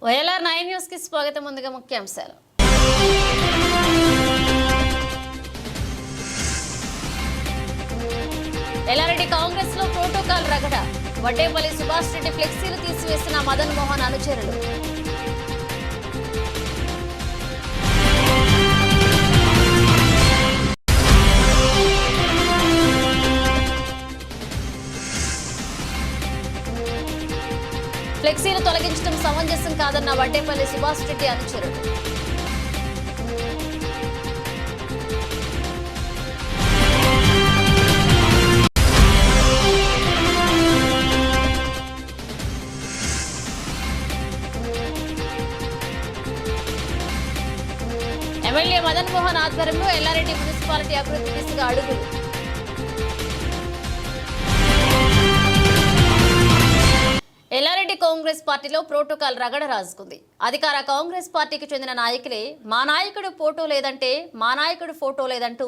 YLR 9 news కి స్వాగతం. ముందుగా ముఖ్యాంశాలు. ఎల్లారెడ్డి కాంగ్రెస్ లో ప్రోటోకాల్ రగడ. వడ్డేపల్లి సుభాష్ రెడ్డి ఫ్లెక్సీలు తీసివేసిన మదన్ మోహన్ అనుచరులు. ఫ్లెక్సీలు తొలగించడం సమంజసం కాదన్న వడ్డేపల్లి సుభాష్ రెడ్డి అనుచరుడు. ఎమ్మెల్యే మదన్ మోహన్ ఆధ్వర్యంలో ఎల్లారెడ్డి మున్సిపాలిటీ అభివృద్ధి దిశగా అడుగులు. ఎల్లారెడ్డి కాంగ్రెస్ పార్టీలో ప్రోటోకాల్ రగడ రాజుకుంది. అధికార కాంగ్రెస్ పార్టీకి చెందిన నాయకులే మా నాయకుడు ఫోటో లేదంటే మా నాయకుడు ఫోటో లేదంటూ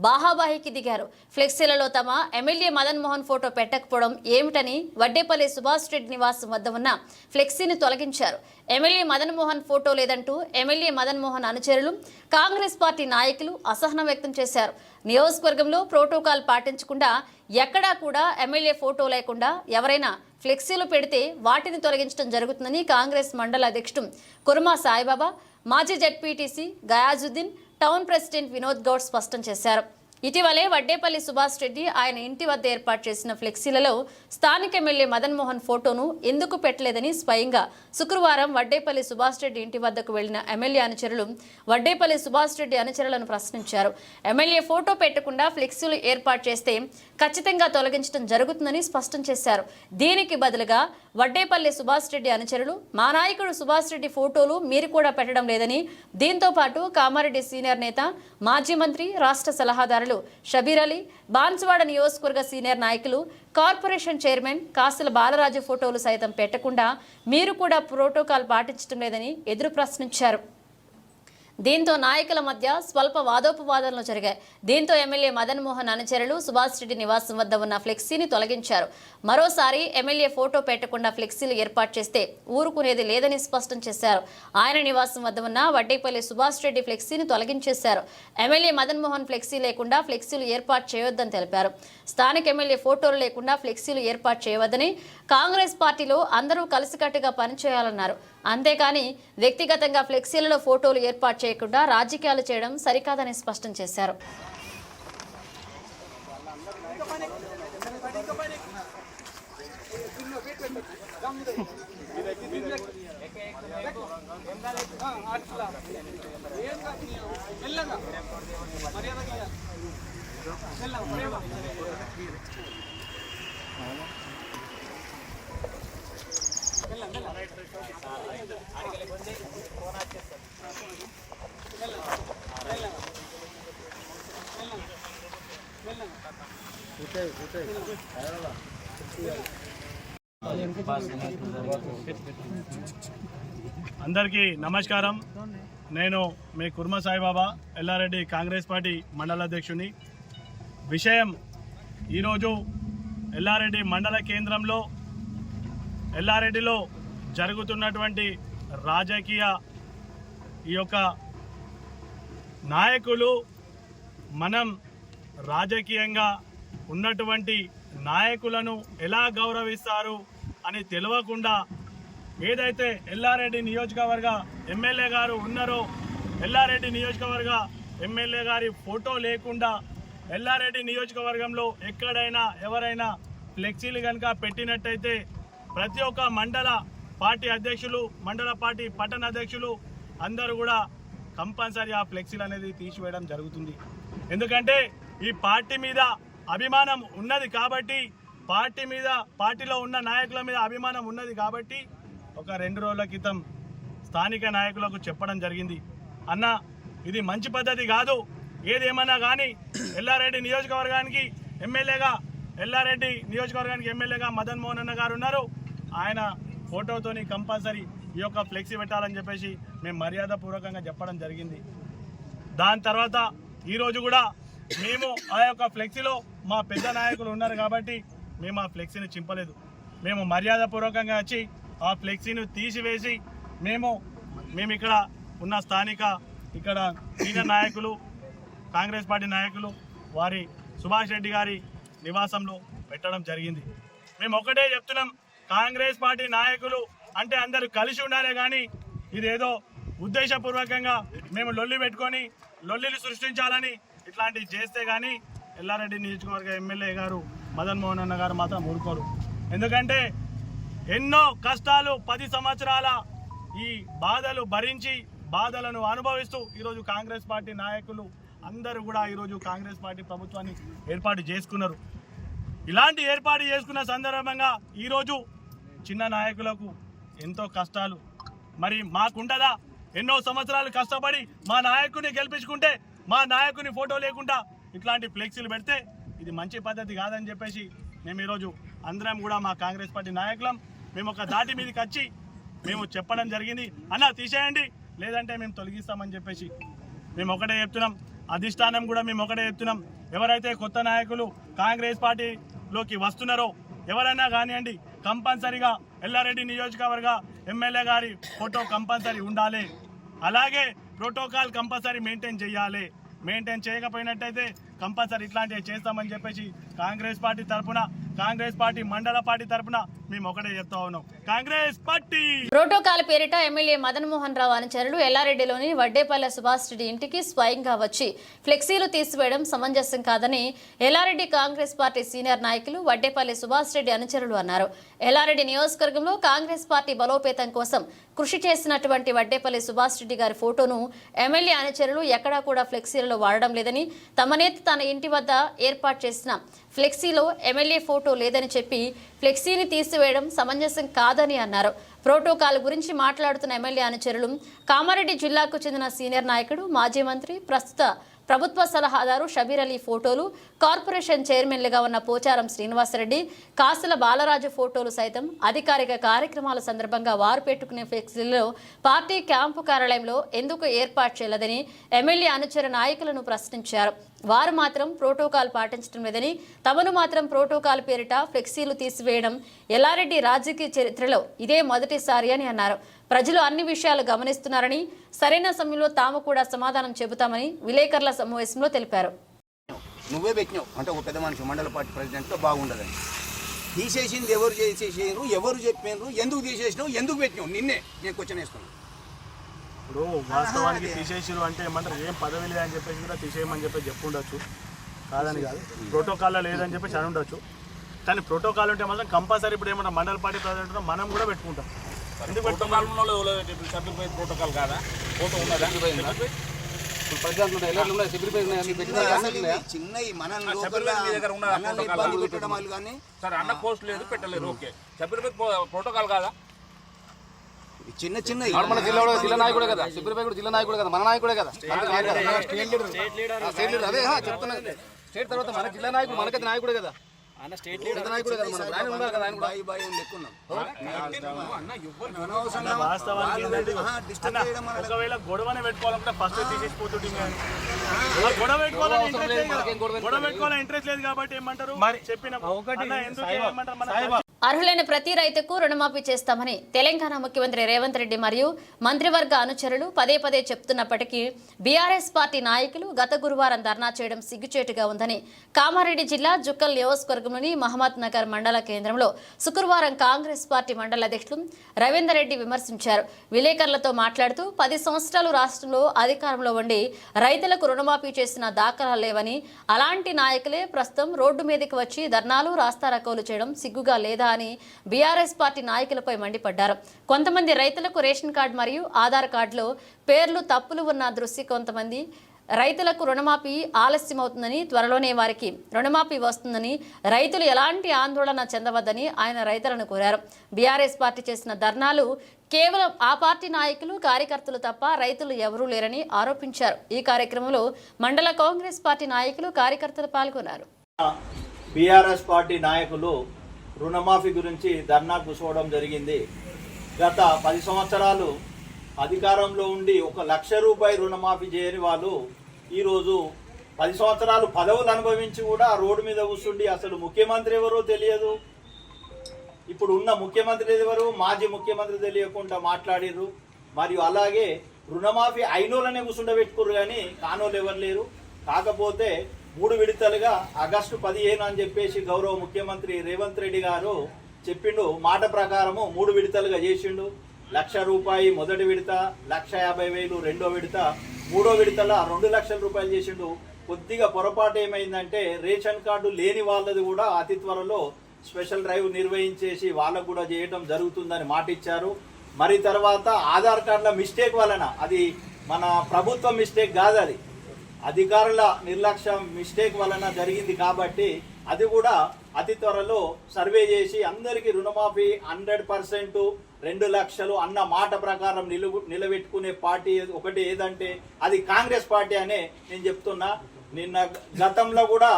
బాహాబాహికి దిగారు. ఫ్లెక్సీలలో తమ ఎమ్మెల్యే మదన్ మోహన్ ఫోటో పెట్టకపోవడం ఏమిటని వడ్డేపల్లి సుభాష్ రెడ్డి నివాసం వద్ద ఉన్న ఫ్లెక్సీని తొలగించారు. ఎమ్మెల్యే మదన్ మోహన్ ఫోటో లేదంటూ ఎమ్మెల్యే మదన్ మోహన్ అనుచరులు, కాంగ్రెస్ పార్టీ నాయకులు అసహనం వ్యక్తం చేశారు. నియోజకవర్గంలో ప్రోటోకాల్ పాటించకుండా ఎక్కడా కూడా ఎమ్మెల్యే ఫోటో లేకుండా ఎవరైనా ఫ్లెక్సీలు పెడితే వాటిని తొలగించడం జరుగుతుందని కాంగ్రెస్ మండల అధ్యక్షుడు కుర్మా సాయిబాబా, మాజీ ZPTC Gayazuddin, town president Vinod Goud స్పష్టం చేశారు. ఇటీవలే వడ్డేపల్లి సుభాష్ రెడ్డి ఆయన ఇంటి వద్ద ఏర్పాటు చేసిన ఫ్లెక్సీలలో స్థానిక ఎమ్మెల్యే మదన్ మోహన్ ఫోటోను ఎందుకు పెట్టలేదని స్వయంగా శుక్రవారం వడ్డేపల్లి సుభాష్ రెడ్డి ఇంటి వద్దకు వెళ్లిన ఎమ్మెల్యే అనుచరులు వడ్డేపల్లి సుభాష్ రెడ్డి అనుచరులను ప్రశ్నించారు. ఎమ్మెల్యే ఫోటో పెట్టకుండా ఫ్లెక్సీలు ఏర్పాటు చేస్తే ఖచ్చితంగా తొలగించడం జరుగుతుందని స్పష్టం చేశారు. దీనికి బదులుగా వడ్డేపల్లి సుభాష్ రెడ్డి అనుచరులు మా నాయకుడు సుభాష్ రెడ్డి ఫోటోలు మీరు కూడా పెట్టడం లేదని, దీంతో పాటు కామారెడ్డి సీనియర్ నేత, మాజీ మంత్రి, రాష్ట్ర సలహాదారులు షబీర్ అలీ, బాన్సువాడ నియోజకవర్గ సీనియర్ నాయకులు, కార్పొరేషన్ చైర్మన్ కాసుల బాలరాజు ఫోటోలు సైతం పెట్టకుండా మీరు కూడా ప్రోటోకాల్ పాటించడం లేదని ఎదురు ప్రశ్నించారు. దీంతో నాయకుల మధ్య స్వల్ప వాదోపవాదాలు జరిగాయి. దీంతో ఎమ్మెల్యే మదన్ మోహన్ అనుచరులు సుభాష్ రెడ్డి నివాసం వద్ద ఉన్న ఫ్లెక్సీని తొలగించారు. మరోసారి ఎమ్మెల్యే ఫోటో పెట్టకుండా ఫ్లెక్సీలు ఏర్పాటు చేస్తే ఊరుకునేది లేదని స్పష్టం చేశారు. ఆయన నివాసం వద్ద ఉన్న వడ్డేపల్లి సుభాష్ రెడ్డి ఫ్లెక్సీని తొలగించేశారు. ఎమ్మెల్యే మదన్ మోహన్ ఫ్లెక్సీ లేకుండా ఫ్లెక్సీలు ఏర్పాటు చేయవద్దని తెలిపారు. స్థానిక ఎమ్మెల్యే ఫోటోలు లేకుండా ఫ్లెక్సీలు ఏర్పాటు చేయవద్దని, కాంగ్రెస్ పార్టీలో అందరూ కలిసికట్టుగా పనిచేయాలన్నారు. అంతేకాని వ్యక్తిగతంగా ఫ్లెక్సీలలో ఫోటోలు ఏర్పాటు చేయకుండా రాజకీయాలు చేయడం సరికాదని స్పష్టం చేశారు. అందరికీ నమస్కారం. నేను మీ కుర్మా సాయిబాబా, ఎల్లారెడ్డి కాంగ్రెస్ పార్టీ మండల అధ్యక్షుని. విషయం ఈరోజు ఎల్లారెడ్డి మండల కేంద్రంలో ఎల్లారెడ్డిలో జరుగుతున్నటువంటి రాజకీయ ఈ యొక్క నాయకులు, మనం రాజకీయంగా ఉన్నటువంటి నాయకులను ఎలా గౌరవిస్తారు అని తెలియకుండా ఏదైతే ఎల్లారెడ్డి నియోజకవర్గ ఎమ్మెల్యే గారు ఉన్నారో, ఎల్లారెడ్డి నియోజకవర్గ ఎమ్మెల్యే గారి ఫోటో లేకుండా ఎల్లారెడ్డి నియోజకవర్గంలో ఎక్కడైనా ఎవరైనా ఫ్లెక్సీలు కనుక పెట్టినట్టయితే ప్రతి ఒక్క మండల పార్టీ అధ్యక్షులు, మండల పార్టీ పట్టణ అధ్యక్షులు అందరూ కూడా కంపల్సరీ ఆ ఫ్లెక్సీలు అనేది తీసివేయడం జరుగుతుంది. ఎందుకంటే ఈ పార్టీ మీద అభిమానం ఉన్నది కాబట్టి, పార్టీ మీద, పార్టీలో ఉన్న నాయకుల మీద అభిమానం ఉన్నది కాబట్టి ఒక 2 రోజుల క్రితం స్థానిక నాయకులకు చెప్పడం జరిగింది. అన్న, ఇది మంచి పద్ధతి కాదు. ఏదేమన్నా కానీ ఎల్లారెడ్డి నియోజకవర్గానికి ఎమ్మెల్యేగా ఎల్లారెడ్డి నియోజకవర్గానికి ఎమ్మెల్యేగా మదన్ మోహన్ అన్న గారు ఉన్నారు. ఆయన ఫోటోతోని కంపల్సరీ ఈ యొక్క ఫ్లెక్సీ పెట్టాలని చెప్పేసి మేము మర్యాదపూర్వకంగా చెప్పడం జరిగింది. దాని తర్వాత ఈరోజు కూడా మేము ఆ యొక్క ఫ్లెక్సీలో మా పెద్ద నాయకులు ఉన్నారు కాబట్టి మేము ఆ ఫ్లెక్సీని చింపలేదు. మేము మర్యాదపూర్వకంగా వచ్చి ఆ ఫ్లెక్సీని తీసివేసి మేము ఇక్కడ ఉన్న స్థానిక ఇక్కడ సీనియర్ నాయకులు కాంగ్రెస్ పార్టీ నాయకులు వారి సుభాష్ రెడ్డి గారి నివాసంలో పెట్టడం జరిగింది. మేము ఒకటే చెప్తున్నాం, కాంగ్రెస్ పార్టీ నాయకులు అంటే అందరూ కలిసి ఉండాలి, కానీ ఇదేదో ఉద్దేశపూర్వకంగా మేము లొల్లి పెట్టుకొని లొల్లిని సృష్టించాలని ఇట్లాంటివి చేస్తే కానీ ఎల్లారెడ్డి నియోజకవర్గ ఎమ్మెల్యే గారు మదన్ మోహన్ అన్న గారు మాత్రం ఊరుకోరు. ఎందుకంటే ఎన్నో కష్టాలు 10 సంవత్సరాల ఈ బాధలు భరించి బాధలను అనుభవిస్తూ ఈరోజు కాంగ్రెస్ పార్టీ నాయకులు అందరూ కూడా ఈరోజు కాంగ్రెస్ పార్టీ ప్రభుత్వాన్ని ఏర్పాటు చేసుకున్నారు. ఇలాంటి ఏర్పాటు చేసుకున్న సందర్భంగా ఈరోజు చిన్న నాయకులకు ఎంతో కష్టాలు. మరి మాకుండదా? ఎన్నో సంవత్సరాలు కష్టపడి మా నాయకుడిని గెలిపించుకుంటే మా నాయకుని ఫోటో లేకుండా ఇట్లాంటి ఫ్లెక్సీలు పెడితే ఇది మంచి పద్ధతి కాదని చెప్పేసి మేము ఈరోజు అందరం కూడా మా కాంగ్రెస్ పార్టీ నాయకులం మేము ఒక దాటి మీదకి వచ్చి మేము చెప్పడం జరిగింది. అన్న తీసేయండి, లేదంటే మేము తొలగిస్తామని చెప్పేసి మేము ఒకటే చెప్తున్నాం. అధిష్టానం కూడా మేము ఒకటే చెప్తున్నాం, ఎవరైతే కొత్త నాయకులు కాంగ్రెస్ పార్టీలోకి వస్తున్నారో ఎవరైనా కానివ్వండి, కంపల్సరీగా ఎల్లారెడ్డి నియోజకవర్గ ఎమ్మెల్యే గారి ఫోటో కంపల్సరీ ఉండాలి. అలాగే ప్రోటోకాల్ కంపల్సరీ మెయింటైన్ చేయాలి. మెయింటైన్ చేయకపోయినట్టయితే కంపల్సరీ ఇట్లాంటివి చేస్తామని చెప్పేసి కాంగ్రెస్ పార్టీ తరఫున కాంగ్రెస్ పార్టీ మండల పార్టీ తరఫున మేము ఒకటే చెప్తా ఉన్నాం, కాంగ్రెస్ పార్టీ. ప్రోటోకాల్ పేరిట ఎమ్మెల్యే మదన్ మోహన్ రావు అనుచరులు ఎల్లారెడ్డిలోని వడ్డేపల్లె సుభాష్ రెడ్డి ఇంటికి స్వయంగా వచ్చి ఫ్లెక్సీలు తీసివేయడం సమంజసం కాదని ఎల్లారెడ్డి కాంగ్రెస్ పార్టీ సీనియర్ నాయకులు వడ్డేపల్లె సుభాష్ రెడ్డి అనుచరులు అన్నారు. ఎల్లారెడ్డి నియోజకవర్గంలో కాంగ్రెస్ పార్టీ బలోపేతం కోసం కృషి చేసినటువంటి వడ్డేపల్లి సుభాష్ రెడ్డి గారి ఫోటోను ఎమ్మెల్యే అనుచరులు ఎక్కడా కూడా ఫ్లెక్సీలలో వాడడం లేదని, తమ నేత తన ఇంటి వద్ద ఏర్పాటు చేసిన ఫ్లెక్సీలో ఎమ్మెల్యే ఫోటో లేదని చెప్పి ఫ్లెక్సీని తీసివేయడం సమంజసం కాదని అన్నారు. ప్రోటోకాల్ గురించి మాట్లాడుతున్న ఎమ్మెల్యే అనుచరులు కామారెడ్డి జిల్లాకు చెందిన సీనియర్ నాయకుడు మాజీ మంత్రి ప్రస్తుత ప్రభుత్వ సలహాదారు షబీర్ అలీ ఫోటోలు, కార్పొరేషన్ చైర్మన్లుగా ఉన్న పోచారం శ్రీనివాసరెడ్డి, కాసుల బాలరాజు ఫోటోలు సైతం అధికారిక కార్యక్రమాల సందర్భంగా వారు పెట్టుకునే ఫ్లెక్సీలలో పార్టీ క్యాంపు కార్యాలయంలో ఎందుకు ఏర్పాటు చేయలేదని ఎమ్మెల్యే అనుచర నాయకులను ప్రశ్నించారు. వారు మాత్రం ప్రోటోకాల్ పాటించడం లేదని, తమను మాత్రం ప్రోటోకాల్ పేరిట ఫ్లెక్సీలు తీసివేయడం ఎల్లారెడ్డి రాజకీయ చరిత్రలో ఇదే మొదటిసారి అని అన్నారు. ప్రజలు అన్ని విషయాలు గమనిస్తున్నారని, సరైన సమయంలో తాము కూడా సమాధానం చెబుతామని విలేకరుల సమావేశంలో తెలిపారు. నువ్వే పెట్టినావు అంటే ఒక పెద్ద మనిషి మండల పార్టీ ప్రెసిడెంట్తో బాగుండదని. తీసేసింది ఎవరు చేసేసారు, ఎవరు చెప్పారు, ఎందుకు తీసేసినావు, ఎందుకు పెట్టినావు, నిన్నే నేను క్వశ్చన్ వేస్తున్నాను. ఇప్పుడు వాస్తవానికి తీసేసారు అంటే ఏమంటారు, ఏం పదవి లేదని చెప్పేసి కూడా తీసేయమని చెప్పి చెప్పుండొచ్చు, కాదని కాదు. ప్రోటోకాల్లో లేదని చెప్పేసి అని ఉండొచ్చు, కానీ ప్రోటోకాల్ ఉంటే మాత్రం కంపల్సరీ ఇప్పుడు ఏమంటారు మండల పార్టీ ప్రెసిడెంట్ మనం కూడా పెట్టుకుంటాం. ఎందుకు ప్రోటోకాల్ కాదా? ఫోటో ఉన్నదా? చిన్నవి మన సరే అన్న పోస్ట్ లేదు పెట్టలేదు, ఓకే. సభ్యులపై ప్రోటోకాల్ కాదా? చిన్న చిన్న మన జిల్లా నాయకుడే కదా, సిబ్బిరిపై కూడా జిల్లా నాయకుడే కదా, మన నాయకుడే కదా. అదే చెప్తున్నా, స్టేట్ తర్వాత మన జిల్లా నాయకుడు మనకైతే నాయకుడే కదా, స్టేట్ నాయకుడే కదా. మన ఆయన ఉన్నారు కదా, ఆయన కూడా వాస్తవానికి ఒకవేళ గొడవనే పెట్టుకోవాలంటే ఫస్ట్ తీసేసిపోతుంది. గొడవ పెట్టుకోవాలని ఇంట్రెస్ట్ లేదు కాబట్టి ఏమంటారు చెప్పిన అర్హులైన ప్రతి రైతుకు రుణమాఫీ చేస్తామని తెలంగాణ ముఖ్యమంత్రి రేవంత్ రెడ్డి మరియు మంత్రివర్గ అనుచరులు పదే పదే చెప్తున్నప్పటికీ బీఆర్ఎస్ పార్టీ నాయకులు గత గురువారం ధర్నా చేయడం సిగ్గుచేటుగా ఉందని కామారెడ్డి జిల్లా జుక్కల్ నియోజకవర్గంలోని మహమ్మద్ నగర్ మండల కేంద్రంలో శుక్రవారం కాంగ్రెస్ పార్టీ మండల అధ్యక్షులు రవీందర్ రెడ్డి విమర్శించారు. విలేకరులతో మాట్లాడుతూ 10 సంవత్సరాలు రాష్ట్రంలో అధికారంలో ఉండి రైతులకు రుణమాఫీ చేసిన దాఖలాలు లేవని, అలాంటి నాయకులే ప్రస్తుతం రోడ్డు మీదకి వచ్చి ధర్నాలు రాస్తారోకోలు చేయడం సిగ్గుగా లేదా అని బీఆర్ఎస్ పార్టీ నాయకులపై మండిపడ్డారు. కొంతమంది రైతులకు రేషన్ కార్డు మరియు ఆధార్ కార్డులో పేర్లు తప్పులు ఉన్న దృష్టి కొంతమంది రైతులకు రుణమాఫీ ఆలస్యమవుతుందని, త్వరలోనే వారికి రుణమాఫీ వస్తుందని, రైతులు ఎలాంటి ఆందోళన చెందవద్దని ఆయన రైతులను కోరారు. బీఆర్ఎస్ పార్టీ చేసిన ధర్నాలు కేవలం ఆ పార్టీ నాయకులు కార్యకర్తలు తప్ప రైతులు ఎవరూ లేరని ఆరోపించారు. ఈ కార్యక్రమంలో మండల కాంగ్రెస్ పార్టీ నాయకులు కార్యకర్తలు పాల్గొన్నారు. బీఆర్ఎస్ పార్టీ నాయకులు రుణమాఫీ గురించి ధర్నా కూర్చోవడం జరిగింది. గత 10 సంవత్సరాలు అధికారంలో ఉండి 1 లక్ష రూపాయి రుణమాఫీ చేయని వాళ్ళు ఈరోజు 10 సంవత్సరాలు పదవులు అనుభవించి కూడా రోడ్డు మీద కూర్చుండి అసలు ముఖ్యమంత్రి ఎవరో తెలియదు, ఇప్పుడు ఉన్న ముఖ్యమంత్రి ఎవరు, మాజీ ముఖ్యమంత్రి తెలియకుండా మాట్లాడిర్రు. మరియు అలాగే రుణమాఫీ అయినోళ్ళనే కూర్చుండబెట్టుకుర్రు కానీ కానోళ్ళు ఎవరు లేరు. కాకపోతే 3 విడతలుగా ఆగస్టు 15 అని చెప్పేసి గౌరవ ముఖ్యమంత్రి రేవంత్ రెడ్డి గారు చెప్పిండు. మాట ప్రకారము 3 విడతలుగా చేసిండు. 1 లక్ష రూపాయి మొదటి విడత, 1,50,000 రెండో విడత, మూడో విడతల 2 లక్షల రూపాయలు చేసిండు. కొద్దిగా పొరపాటు ఏమైందంటే రేషన్ కార్డు లేని వాళ్ళది కూడా అతి త్వరలో స్పెషల్ డ్రైవ్ నిర్వహించేసి వాళ్ళకు కూడా చేయడం జరుగుతుందని మాట ఇచ్చారు. మరి తర్వాత ఆధార్ కార్డుల మిస్టేక్ వలన, అది మన ప్రభుత్వం మిస్టేక్ కాదు, అది అధికారుల నిర్లక్ష్యం మిస్టేక్ వలన జరిగింది కాబట్టి అది కూడా అతి త్వరలో సర్వే చేసి అందరికీ రుణమాఫీ 100% 2 లక్షలు అన్న మాట ప్రకారం నిలబెట్టుకునే పార్టీ ఒకటి ఏదంటే అది కాంగ్రెస్ పార్టీ అనే నేను చెప్తున్నా. నిన్న గతంలో కూడా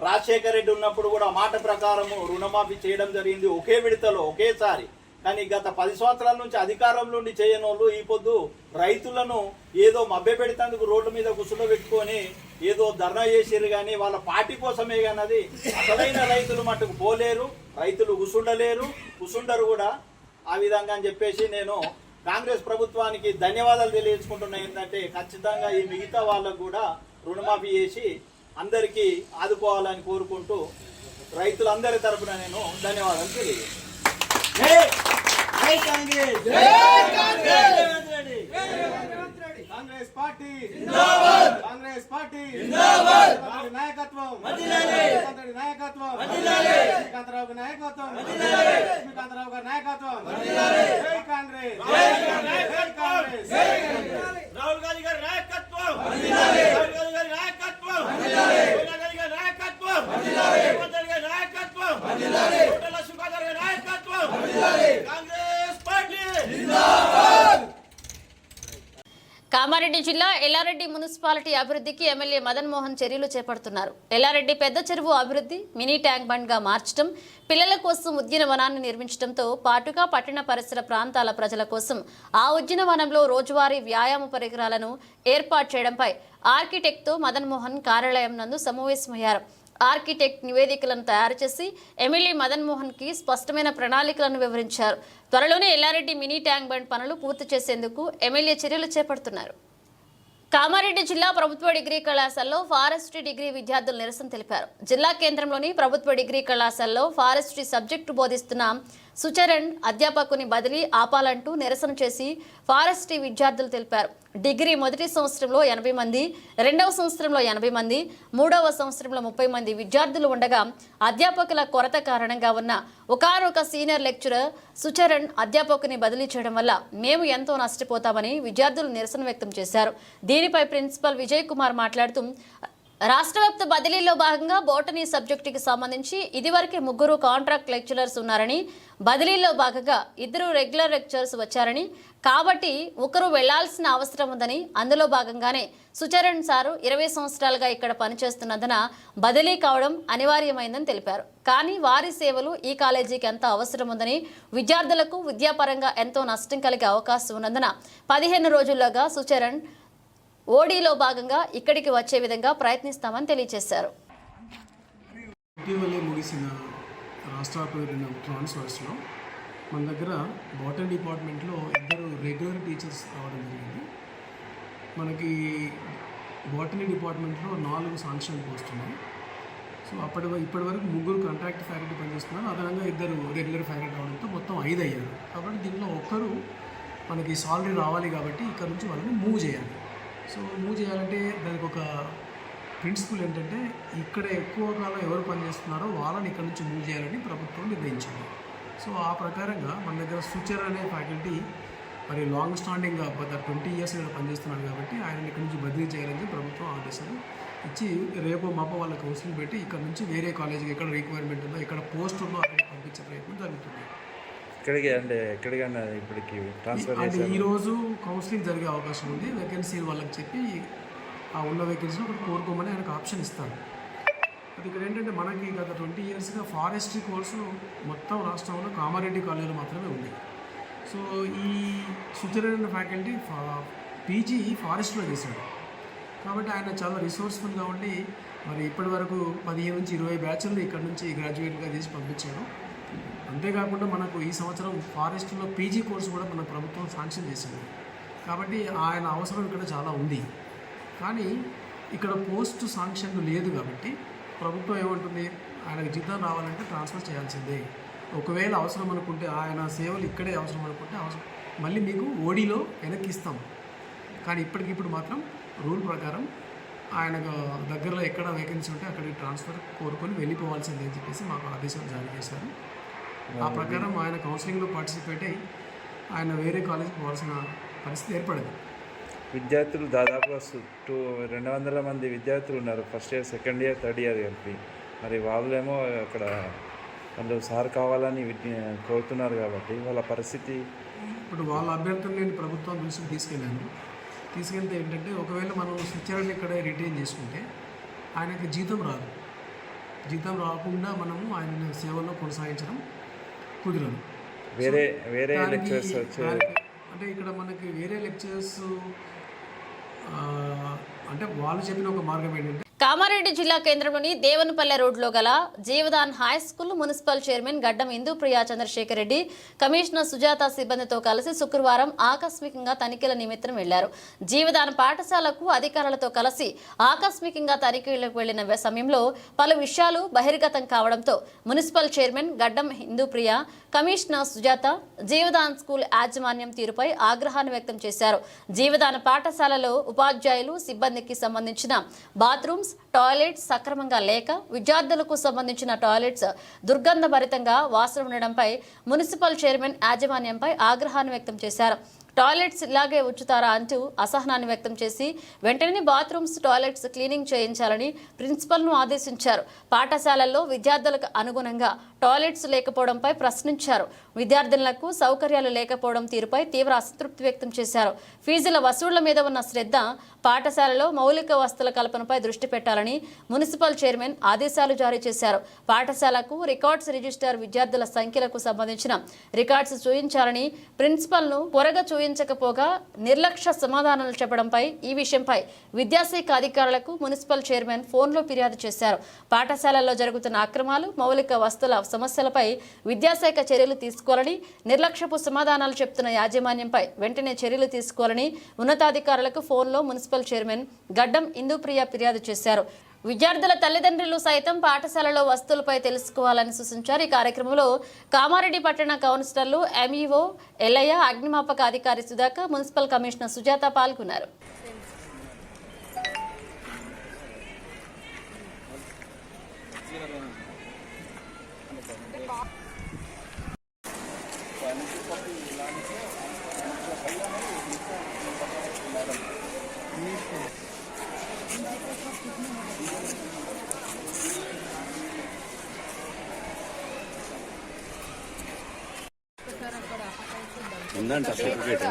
రాజశేఖర రెడ్డి ఉన్నప్పుడు కూడా మాట ప్రకారము రుణమాఫీ చేయడం జరిగింది ఒకే విడతలో ఒకేసారి. కానీ గత 10 సంవత్సరాల నుంచి అధికారంలో ఉండి చేయని వాళ్ళు ఈ పొద్దు రైతులను ఏదో మభ్యపెడతాందుకు రోడ్ల మీద కూర్చోబెట్టుకొని ఏదో ధర్నా చేసారు కానీ వాళ్ళ పార్టీ కోసమే కానీ అది అసలైన రైతులు మట్టుకు పోలేరు, రైతులు కూసుండరు కూడా. ఆ విధంగా అని చెప్పేసి నేను కాంగ్రెస్ ప్రభుత్వానికి ధన్యవాదాలు తెలియజేసుకుంటున్నా. ఏంటంటే ఖచ్చితంగా ఈ మిగతా వాళ్ళకు కూడా రుణమాఫీ చేసి అందరికీ ఆదుకోవాలని కోరుకుంటూ రైతులందరి తరపున నేను ధన్యవాదాలు తెలియజేస్తాను. కాంగ్రెస్ పార్టీ జిందాబాద్, కాంగ్రెస్ పార్టీ జిందాబాద్, నాయకత్వం వర్ధిల్లాలి, నాయకత్వం వర్ధిల్లాలి, శ్రీకాంతరావు నాయకత్వం వర్ధిల్లాలి, శ్రీకాంతరావు గారి నాయకత్వం వర్ధిల్లాలి. జై కాంగ్రెస్, జై కాంగ్రెస్, జై కాంగ్రెస్. రాహుల్ గాంధీ గారి నాయకత్వం వర్ధిల్లాలి, రాహుల్ గాంధీ గారి నాయకత్వం వర్ధిల్లాలి, సోనియా గాంధీ గారి నాయకత్వం వర్ధిల్లాలి, రేవంత్ రెడ్డి గారి నాయకత్వం వర్ధిల్లాలి, కోటల సుఖాధర్ గారి నాయకత్వం వర్ధిల్లాలి. కాంగ్రెస్ పార్టీ జిందాబాద్. కామారెడ్డి జిల్లా ఎల్లారెడ్డి మున్సిపాలిటీ అభివృద్ధికి ఎమ్మెల్యే మదన్ మోహన్ చర్యలు చేపడుతున్నారు. ఎల్లారెడ్డి పెద్ద చెరువు అభివృద్ధి, మినీ ట్యాంక్ బండ్ గా మార్చడం, పిల్లల కోసం ఉద్యానవనాన్ని నిర్మించడంతో పాటుగా పట్టణ పరిసర ప్రాంతాల ప్రజల కోసం ఆ ఉద్యానవనంలో రోజువారీ వ్యాయామ పరికరాలను ఏర్పాటు చేయడంపై ఆర్కిటెక్ట్తో మదన్ మోహన్ కార్యాలయం నందు సమావేశమయ్యారు. ఆర్కిటెక్ట్ నివేదికలను తయారు చేసి ఎమ్మెల్యే మదన్ మోహన్ కి స్పష్టమైన ప్రణాళికలను వివరించారు. త్వరలోనే ఎల్లారెడ్డి మినీ ట్యాంక్ బండ్ పనులు పూర్తి చేసేందుకు ఎమ్మెల్యే చర్యలు చేపడుతున్నారు. కామారెడ్డి జిల్లా ప్రభుత్వ డిగ్రీ కళాశాలలో ఫారెస్ట్రీ డిగ్రీ విద్యార్థులు నిరసన తెలిపారు. జిల్లా కేంద్రంలోని ప్రభుత్వ డిగ్రీ కళాశాలలో ఫారెస్ట్రీ సబ్జెక్టు బోధిస్తున్న సుచరణ్ అధ్యాపకుని బదిలీ ఆపాలంటూ నిరసన చేసి ఫారెస్ట్రీ విద్యార్థులు తెలిపారు. డిగ్రీ మొదటి సంవత్సరంలో 80 మంది, రెండవ సంవత్సరంలో 80 మంది, మూడవ సంవత్సరంలో 30 మంది విద్యార్థులు ఉండగా అధ్యాపకుల కొరత కారణంగా ఉన్న ఒకానొక సీనియర్ లెక్చరర్ సుచరణ్ అధ్యాపకుని బదిలీ చేయడం వల్ల మేము ఎంతో నష్టపోతామని విద్యార్థులు నిరసన వ్యక్తం చేశారు. దీనిపై ప్రిన్సిపల్ విజయ్ కుమార్ మాట్లాడుతూ రాష్ట్రవ్యాప్త బదిలీలో భాగంగా బోటనీ సబ్జెక్టుకి సంబంధించి ఇదివరకే 3 కాంట్రాక్ట్ లెక్చరర్స్ ఉన్నారని, బదిలీలో భాగంగా 2 రెగ్యులర్ లెక్చరర్స్ వచ్చారని, కాబట్టి ఒకరు వెళ్లాల్సిన అవసరం ఉందని, అందులో భాగంగానే సుచరణ్ సారు 20 సంవత్సరాలుగా ఇక్కడ పనిచేస్తున్నందున బదిలీ కావడం అనివార్యమైందని తెలిపారు. కానీ వారి సేవలు ఈ కాలేజీకి ఎంత అవసరం ఉందని, విద్యార్థులకు విద్యాపరంగా ఎంతో నష్టం కలిగే అవకాశం ఉన్నందున 15 రోజుల్లోగా సుచరణ్ ఓడీలో భాగంగా ఇక్కడికి వచ్చే విధంగా ప్రయత్నిస్తామని తెలియజేశారు. ఇటీవలే ముగిసిన రాష్ట్రవ్యాప్త ట్రాన్స్ఫర్స్లో మన దగ్గర బాటనీ డిపార్ట్మెంట్లో 2 రెగ్యులర్ టీచర్స్ రావడం జరిగింది. మనకి బాటనీ డిపార్ట్మెంట్లో 4 శాంక్షన్ పోస్ట్ ఉన్నాయి. సో ఇప్పటి వరకు 3 కాంట్రాక్ట్ ఫ్యాకల్టీ పనిచేస్తున్నారు, అదనంగా 2 రెగ్యులర్ ఫ్యాకల్టీ రావడంతో మొత్తం 5 అయ్యారు. కాబట్టి దీంట్లో ఒక్కరు మనకి సాలరీ రావాలి కాబట్టి ఇక్కడ నుంచి వాళ్ళని మూవ్ చేయాలి. సో మూవ్ చేయాలంటే దానికి ఒక ప్రిన్సిపల్ ఏంటంటే ఇక్కడ ఎక్కువ కాలం ఎవరు పనిచేస్తున్నారో వాళ్ళని ఇక్కడ నుంచి మూవ్ చేయాలని ప్రభుత్వం నిర్ణయించింది. సో ఆ ప్రకారంగా మన దగ్గర సుచర్ అనే ఫ్యాకల్టీ మరి లాంగ్ స్టాండింగ్గా 20 ఇయర్స్ ఇక్కడ పనిచేస్తున్నాడు కాబట్టి ఆయన ఇక్కడ నుంచి బదిలీ చేయాలని ప్రభుత్వం ఆదేశాలు ఇచ్చి రేపు మాప వాళ్ళ కౌన్సిలింగ్ పెట్టి ఇక్కడ నుంచి వేరే కాలేజీకి ఎక్కడ రిక్వైర్మెంట్ ఉందో, ఎక్కడ పోస్ట్ ఉందో అక్కడికి పంపించే ప్రయత్నం జరుగుతుంది. ఇప్పటికి ట్రాన్స్ఫర్ అంటే ఈరోజు కౌన్సిలింగ్ జరిగే అవకాశం ఉంది. వేకెన్సీ వాళ్ళకి చెప్పి ఆ ఉన్న వేకెన్సీలో ఒకటి కోరుకోమని ఆయనకు ఆప్షన్ ఇస్తాను. అది ఇక్కడ ఏంటంటే మనకి గత 20 ఇయర్స్గా ఫారెస్ట్రీ కోర్సు మొత్తం రాష్ట్రంలో కామారెడ్డి కాలేజీలో మాత్రమే ఉంది. సో ఈ సుచరిత ఫ్యాకల్టీ పీజీ ఫారెస్ట్లో చేశాడు కాబట్టి ఆయన చాలా రిసోర్స్ఫుల్గా ఉండి మరి ఇప్పటి వరకు 15 నుంచి 20 బ్యాచ్లు ఇక్కడ నుంచి గ్రాడ్యుయేట్గా చేసి పంపించాడు. అంతేకాకుండా మనకు ఈ సంవత్సరం ఫారెస్ట్లో పీజీ కోర్సు కూడా మన ప్రభుత్వం శాంక్షన్ చేసింది కాబట్టి ఆయన అవసరం ఇక్కడ చాలా ఉంది. కానీ ఇక్కడ పోస్ట్ శాంక్షన్ లేదు కాబట్టి ప్రభుత్వం ఏమంటుంది, ఆయనకు జీతం రావాలంటే ట్రాన్స్ఫర్ చేయాల్సిందే. ఒకవేళ అవసరం అనుకుంటే ఆయన సేవలు ఇక్కడే అవసరం అనుకుంటే మళ్ళీ మీకు ఓడీలో వెనక్కి ఇస్తాం. కానీ ఇప్పటికిప్పుడు మాత్రం రూల్ ప్రకారం ఆయనకు దగ్గరలో ఎక్కడ వేకెన్సీ ఉంటే అక్కడికి ట్రాన్స్ఫర్ కోరుకొని వెళ్ళిపోవాల్సిందే అని చెప్పేసి మాకు ఆదేశాలు జారీ చేశారు. ఆ ప్రకారం ఆయన కౌన్సిలింగ్లో పార్టిసిపేట్ అయ్యి ఆయన వేరే కాలేజీకి పోవాల్సిన పరిస్థితి ఏర్పడింది. విద్యార్థులు దాదాపుగా 200 మంది విద్యార్థులు ఉన్నారు, first year, second year, third year కలిపి. మరి వాళ్ళేమో అక్కడ వాళ్ళు సార్ కావాలని కోరుతున్నారు కాబట్టి వాళ్ళ పరిస్థితి ఇప్పుడు వాళ్ళ అభ్యర్థులు నేను ప్రభుత్వం దృష్టికి తీసుకెళ్తే ఏంటంటే ఒకవేళ మనం స్విచర్ని ఇక్కడే రిటైన్ చేసుకుంటే ఆయనకి జీతం రాదు. జీతం రాకుండా మనము ఆయన సేవలో కొనసాగించడం కుదరదు. వేరే లెక్చరర్స్ అంటే ఇక్కడ మనకి వేరే లెక్చరర్స్ అంటే వాళ్ళు చెప్పిన ఒక మార్గం ఏంటంటే కామారెడ్డి జిల్లా కేంద్రంలోని దేవనపల్లె రోడ్లో గల Jeevadan high school municipal chairman గడ్డం ఇందుప్రియ చంద్రశేఖర్ రెడ్డి, కమిషనర్ సుజాత సిబ్బందితో కలిసి శుక్రవారం ఆకస్మికంగా తనిఖీల నిమిత్తం వెళ్లారు. జీవదాన్ పాఠశాలకు అధికారులతో కలిసి ఆకస్మికంగా తనిఖీలకు వెళ్లిన సమయంలో పలు విషయాలు బహిర్గతం కావడంతో మున్సిపల్ చైర్మన్ గడ్డం ఇందుప్రియ, కమిషనర్ సుజాత జీవదాన్ స్కూల్ యాజమాన్యం తీరుపై ఆగ్రహాన్ని వ్యక్తం చేశారు. జీవదాన్ పాఠశాలలో ఉపాధ్యాయులు, సిబ్బందికి సంబంధించిన బాత్రూమ్స్, టాయిలెట్స్ సక్రమంగా లేక విద్యార్థులకు సంబంధించిన టాయిలెట్స్ దుర్గంధభరితంగా వాసన ఉండడంపై మున్సిపల్ చైర్మన్ యాజమాన్యంపై ఆగ్రహాన్ని వ్యక్తం చేశారు. టాయిలెట్స్ ఇలాగే ఉంచుతారా అంటూ అసహనాన్ని వ్యక్తం చేసి వెంటనే బాత్రూమ్స్, టాయిలెట్స్ క్లీనింగ్ చేయించాలని ప్రిన్సిపల్ను ఆదేశించారు. పాఠశాలల్లో విద్యార్థులకు అనుగుణంగా టాయిలెట్స్ లేకపోవడంపై ప్రశ్నించారు. విద్యార్థులకు సౌకర్యాలు లేకపోవడం తీరుపై తీవ్ర అసంతృప్తి వ్యక్తం చేశారు. ఫీజుల వసూళ్ల మీద ఉన్న శ్రద్ధ పాఠశాలలో మౌలిక వసతుల కల్పనపై దృష్టి పెట్టాలని మున్సిపల్ చైర్మన్ ఆదేశాలు జారీ చేశారు. పాఠశాలకు రికార్డ్స్ రిజిస్టర్, విద్యార్థుల సంఖ్యలకు సంబంధించిన రికార్డ్స్ చూయించాలని ప్రిన్సిపల్ను పొరగా చూయించకపోగా నిర్లక్ష్య సమాధానాలు చెప్పడంపై ఈ విషయంపై విద్యాశాఖ అధికారులకు మున్సిపల్ చైర్మన్ ఫోన్లో ఫిర్యాదు చేశారు. పాఠశాలల్లో జరుగుతున్న అక్రమాలు, మౌలిక వసతుల సమస్యలపై విద్యాశాఖ చర్యలు తీసుకోవాలని, నిర్లక్ష్యపు సమాధానాలు చెప్తున్న యాజమాన్యంపై వెంటనే చర్యలు తీసుకోవాలని ఉన్నతాధికారులకు ఫోన్లో మున్సిపల్ చైర్మన్ గడ్డం ఇందుప్రియ ఫిర్యాదు చేశారు. విద్యార్థుల తల్లిదండ్రులు సైతం పాఠశాలలో వస్తువులపై తెలుసుకోవాలని సూచించారు. ఈ కార్యక్రమంలో కామారెడ్డి పట్టణ కౌన్సిలర్లు, ఎంఈఓ ఎల్లయ్య, అగ్నిమాపక అధికారి సుధాకర్, మున్సిపల్ కమిషనర్ సుజాత పాల్గొన్నారు. ఉందంట సర్టిఫికేట్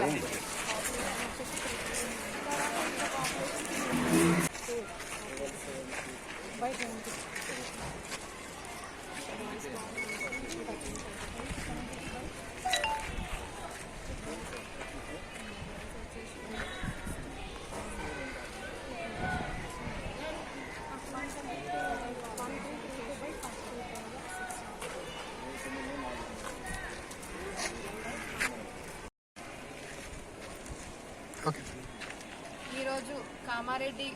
ఈరోజు కామారెడ్డి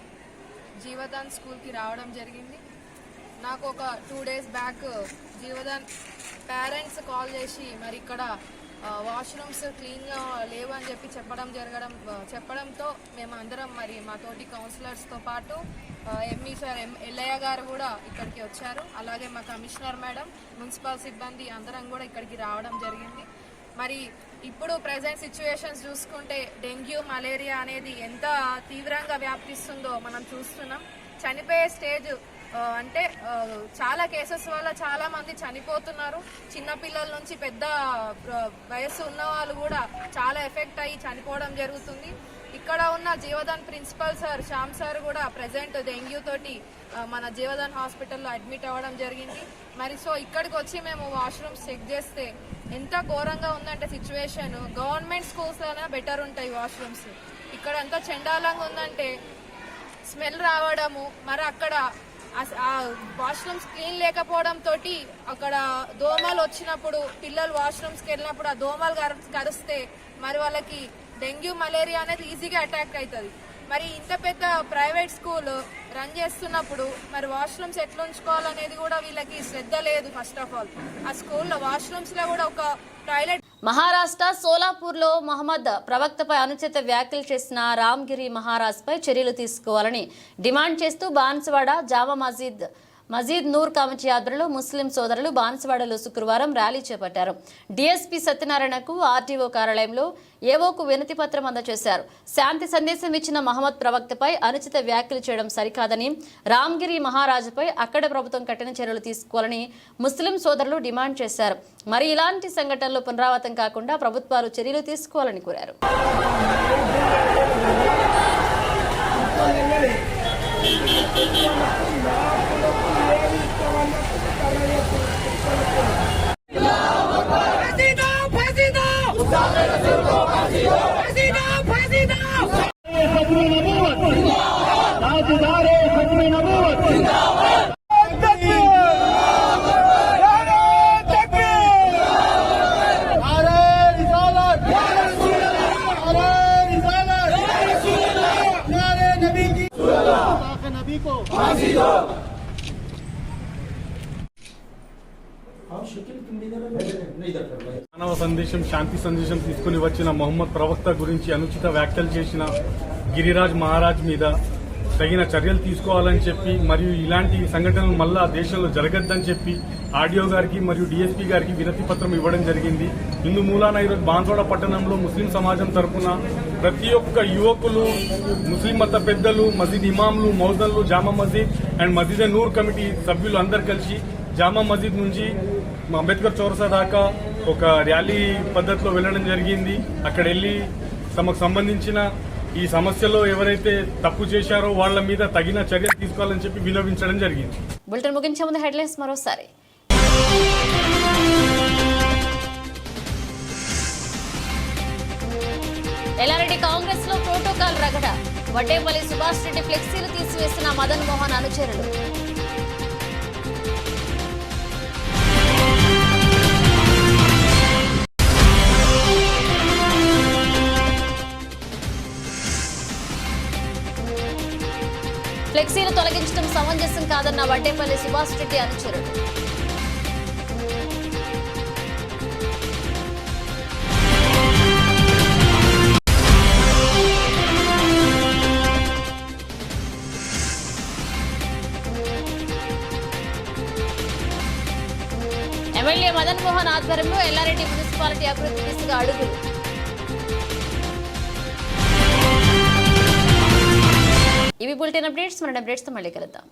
జీవదాన్ స్కూల్కి రావడం జరిగింది. నాకు ఒక 2 days back Jeevadan parents call చేసి మరి ఇక్కడ వాష్రూమ్స్ క్లీన్గా లేవు అని చెప్పి చెప్పడంతో మేము అందరం మరి మా తోటి కౌన్సిలర్స్తో పాటు ఎంఈ సార్ ఎల్లయ్య గారు కూడా ఇక్కడికి వచ్చారు. అలాగే మా కమిషనర్ మేడం, మున్సిపల్ సిబ్బంది అందరం కూడా ఇక్కడికి రావడం జరిగింది. మరి ఇప్పుడు ప్రజెంట్ సిచ్యువేషన్స్ చూసుకుంటే డెంగ్యూ, మలేరియా అనేది ఎంత తీవ్రంగా వ్యాప్తిస్తుందో మనం చూస్తున్నాం. చనిపోయే స్టేజ్ అంటే చాలా కేసెస్ వల్ల చాలా మంది చనిపోతున్నారు. చిన్నపిల్లల నుంచి పెద్ద వయస్సు ఉన్న వాళ్ళు కూడా చాలా ఎఫెక్ట్ అయ్యి చనిపోవడం జరుగుతుంది. ఇక్కడ ఉన్న Jeevadan principal sir Shyam sir కూడా ప్రెసెంట్ డెంగ్యూ తోటి మన జీవదాన్ హాస్పిటల్లో అడ్మిట్ అవ్వడం జరిగింది. మరి సో ఇక్కడికి వచ్చి మేము వాష్రూమ్స్ చెక్ చేస్తే ఎంత ఘోరంగా ఉందంటే సిచ్యువేషన్, గవర్నమెంట్ స్కూల్స్లోనే బెటర్ ఉంటాయి వాష్రూమ్స్. ఇక్కడ ఎంత చండాలంగా ఉందంటే స్మెల్ రావడము, మరి అక్కడ వాష్రూమ్స్ క్లీన్ లేకపోవడం తోటి అక్కడ దోమలు వచ్చినప్పుడు పిల్లలు వాష్రూమ్స్కి వెళ్ళినప్పుడు ఆ దోమలు కరిస్తే మరి వాళ్ళకి డెంగ్యూ మలేరియా అనేది ఈజీగా అటాక్ అవుతుంది. మరి ఇంత పెద్ద ప్రైవేట్ స్కూల్ రన్ చేస్తున్నప్పుడు మరి వాష్రూమ్స్ ఎట్లా ఉంచుకోవాలనేది కూడా వీళ్ళకి శ్రద్ధ లేదు. ఫస్ట్ ఆఫ్ ఆల్ ఆ స్కూల్లో వాష్రూమ్స్లో కూడా ఒక టాయిలెట్. మహారాష్ట్ర సోలాపూర్లో మహమ్మద్ ప్రవక్తపై అనుచిత వ్యాఖ్యలు చేసిన రామ్గిరి మహారాజ్పై చర్యలు తీసుకోవాలని డిమాండ్ చేస్తూ బాన్సువాడ జామా మజీద్ నూర్ కమిటీ ఆధ్వర్యంలో ముస్లిం సోదరులు బాన్సువాడలో శుక్రవారం ర్యాలీ చేపట్టారు. డీఎస్పీ సత్యనారాయణకు ఆర్టీఓ కార్యాలయంలో ఏవోకు వినతి పత్రం అందజేశారు. శాంతి సందేశం ఇచ్చిన మహమ్మద్ ప్రవక్తపై అనుచిత వ్యాఖ్యలు చేయడం సరికాదని, రామ్గిరి మహారాజుపై అక్కడ ప్రభుత్వం కఠిన చర్యలు తీసుకోవాలని ముస్లిం సోదరులు డిమాండ్ చేశారు. మరి ఇలాంటి సంఘటనలు పునరావృతం కాకుండా ప్రభుత్వాలు చర్యలు తీసుకోవాలని కోరారు. మానవ సందేశం, శాంతి సందేశం తీసుకుని వచ్చిన మొహమ్మద్ ప్రవక్త గురించి అనుచిత వ్యాఖ్యలు చేసిన గిరిరాజ్ మహారాజ్ మీద తగిన చర్యలు తీసుకోవాలని చెప్పి, మరియు ఇలాంటి సంఘటనలు మళ్ళా దేశంలో జరగద్దని చెప్పి ఆర్డీఓ గారికి మరియు డీఎస్పీ గారికి వినతి పత్రం ఇవ్వడం జరిగింది. ఇందు మూలాన ఈరోజు బాన్సువాడ పట్టణంలో ముస్లిం సమాజం తరఫున ప్రతి ఒక్క యువకులు, ముస్లిం మత పెద్దలు, మసీద్ ఇమాంలు, మౌజన్లు, జామా మసీద్ అండ్ మసీద్ నూర్ కమిటీ సభ్యులు అందరు కలిసి జామా మసీద్ నుంచి అంబేద్కర్ చౌరసా దాకా ఒక ర్యాలీ పద్ధతిలో వెళ్లడం జరిగింది. అక్కడ వెళ్లి తమకు సంబంధించిన ఈ సమస్యలో ఎవరైతే తప్పు చేశారో వాళ్ల మీద తగిన చర్యలు తీసుకోవాలని చెప్పి విన్నవించడం జరిగింది. బులెటిన్ ముగించే ముందు హెడ్లైన్స్ మరోసారి. ఎల్లారెడ్డి కాంగ్రెస్ లో ప్రోటోకాల్ రగడ, వడ్డేపల్లి సుభాష్ రెడ్డి ఫ్లెక్సీలు తీసివేసిన మదన్ మోహన్ అనుచరులు. ఫ్లెక్సీలు తొలగించడం సమంజసం కాదన్న వడ్డేపల్లి సుభాష్ రెడ్డి అనుచరుడు. ఎమ్మెల్యే మదన్ మోహన్ ఆధ్వర్యంలో ఎల్లారెడ్డి మున్సిపాలిటీ అభివృద్ధి దిశగా అడుగులు. ఇవి బులెటిన్ అప్డేట్స్. మన అప్డేట్స్ తో మళ్ళీ కలుద్దాం.